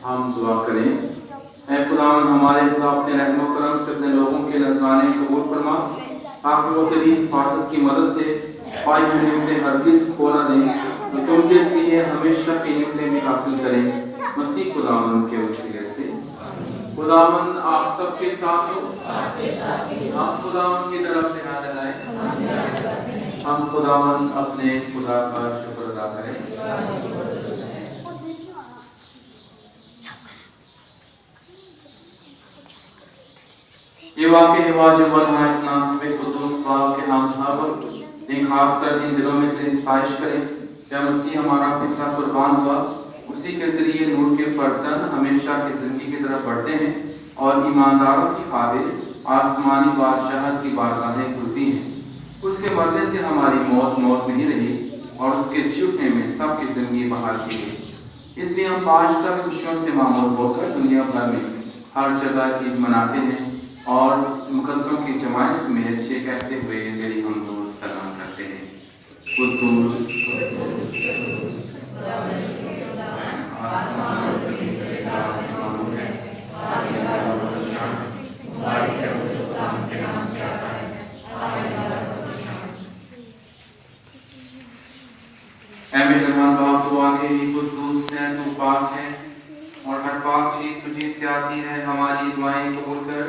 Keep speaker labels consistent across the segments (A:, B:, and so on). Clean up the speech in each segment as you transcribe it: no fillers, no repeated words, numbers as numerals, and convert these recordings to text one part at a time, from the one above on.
A: हम दुआ करें। ऐ खुदावंद हमारे खुदा अपने रहमो करम से अपने लोगों के नजराने कबूल फरमा, ताकि वो तेरी हिफाजत की मदद से पाई हुई नेमतें हरगिज़ खो न दें, तो तुमके लिए हमेशा की नेमतें भी हासिल करें मसीह खुदावंद के वसीले से। खुदावंद आप सबके साथ हो। हम खुदावंद की तरफ से हाथ लगाएं। हम खुदावंद अपने खुदा का शुक्र अदा करें। ये वाक़ई वाजिब वनायत नासिब कुदूस बाप के हम साहब ने खासकर इन दिनों में तेरी सताइश करें जब मसीह हमारा हिस्सा कुर्बान हुआ, उसी के जरिए नूर के फर्जंद हमेशा की जिंदगी की तरफ बढ़ते हैं और ईमानदारों की खातिर आसमानी बादशाहत की बारगाहें खुलती हैं। उसके मरने से हमारी मौत नहीं रही और उसके जी उठने में सबकी जिंदगी बहाल की गई। इसलिए हम पांच खुशियों से मामूल होकर दुनिया भर में हर जगह ईद मनाते हैं और मुकद्दसों की जमात में ये कहते हुए तेरी हम लोग सलाम करते हैं। ऐ मेहरबान बाप, तू आगे ही कुद्दूस है, तू पाक है और हर पाक चीज तुझी से आती है। हमारी दुआएं कबूल कर,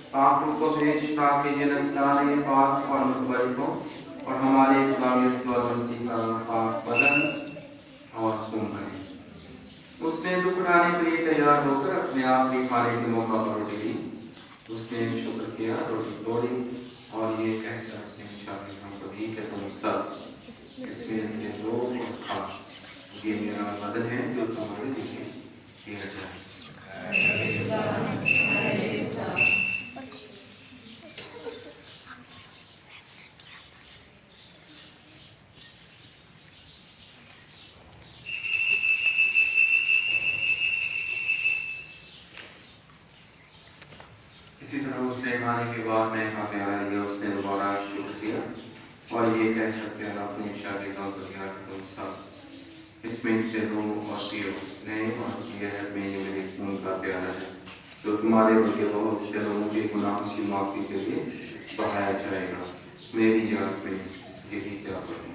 A: पाक रूह को भेज ताकि ये नस्लाने पाक और मुतबरी हो और हमारे इस्लामी मसीह का पाक बदन और खून बने। उसने दुख उठाने के लिए तैयार होकर अपने आप ही खाने के मौका पर रोटी ली। उसने शुक्र किया, रोटी तोड़ी और ये कहकर अपने शामिल हमको दी कि तुम सब इसमें से लो और खाओ, ये मेरा बदन है जो तुम्हारे लिए दिया जाए। इसी तरह उसने खाने के बाद मैं यहाँ पे आया लिया, उसने दोबारा शुक्र किया और ये कह सकते हैं अपने शागिर्दों को दिया कि तुम सब इसमें इसमें से लो और पियो, नहीं और यह मेरे खून का प्याला है जो तुम्हारे बल्कि बहुत से लोगों के गुनाहों की माफी के लिए बहाया जाएगा। मेरी याद में यही क्या करूँ।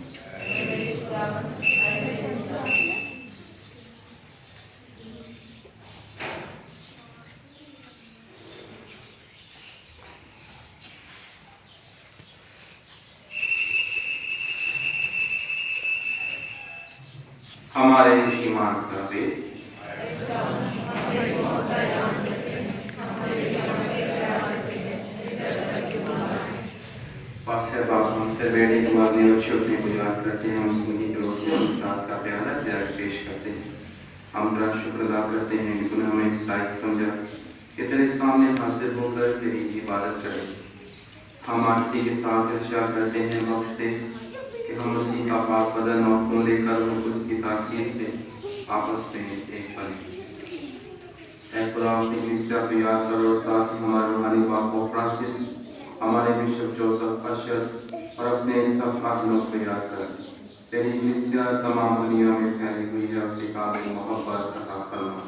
A: हमारे ईमान का वेद। हम फिर बेटे तुम्हारे और छोटे को याद करते हैं, हम उसकी रोटी का प्याला त्याग पेश करते हैं। हम तेरा शुक्र अदा करते हैं कि तूने हमें इस लायक समझा कि तेरे सामने हाजिर होकर तेरी इबादत करें। हम आरसी के साथ इर्शा करते हैं, बख्श दे कि हम उसी का पाक बदन और खून लेकर उसकी तासीर से आपस में एक बने। ऐ खुदा अपनी कलीसिया को याद करो और साथ ही हमारे रूहानी बाप फ्रांसिस, हमारे बिशप जोसेफ अशर और अपने सब फादरों को याद कर तेरी कलीसिया तमाम दुनिया में फैली हुई है, उससे काबिल मोहब्बत अता फरमा।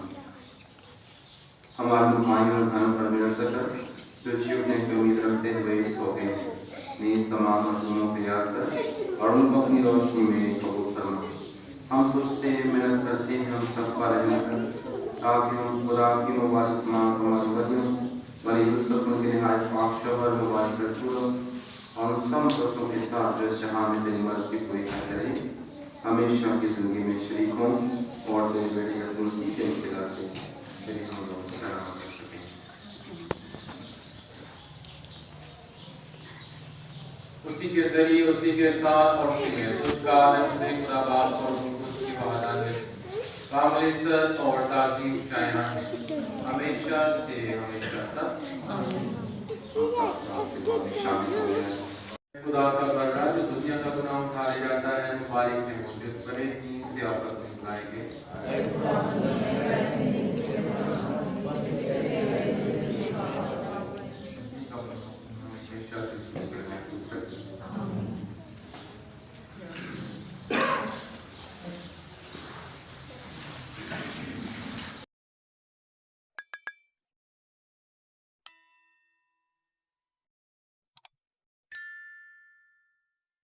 A: हमारे भाइयों और बहनों पर मेरा सकर जो जीवने की उम्मीद रखते हुए सो गए हैं, नीज तमाम मजलूमों को याद कर और उनको अपनी रोशनी में कबूल फरमा। हम तुझसे मेहनत करते हैं, हम सब पर रहमत कर ताकि हम खुदा की मुबारक माँ हमारे वलियों वली यूसुफ उनके नहायत पाक शोहर मुबारक रसूलों और उन सब दोस्तों के साथ जो जहाँ में तेरी मर्जी पूरी करते रहे, हमेशा की जिंदगी में शरीक हों और तेरे बेटे रसूल मसीह के इख्तियार से तेरी हम लोग सलाम कर सकें।
B: उसी के जरिए, उसी के साथ और उसी में तुझका आनंद खुदा बाप और उसकी वहादात कामिल इज्जत और ताज़ीम कायनात में हमेशा से हमेशा तक
A: शामिल हो गया।
B: खुदा का बर्रा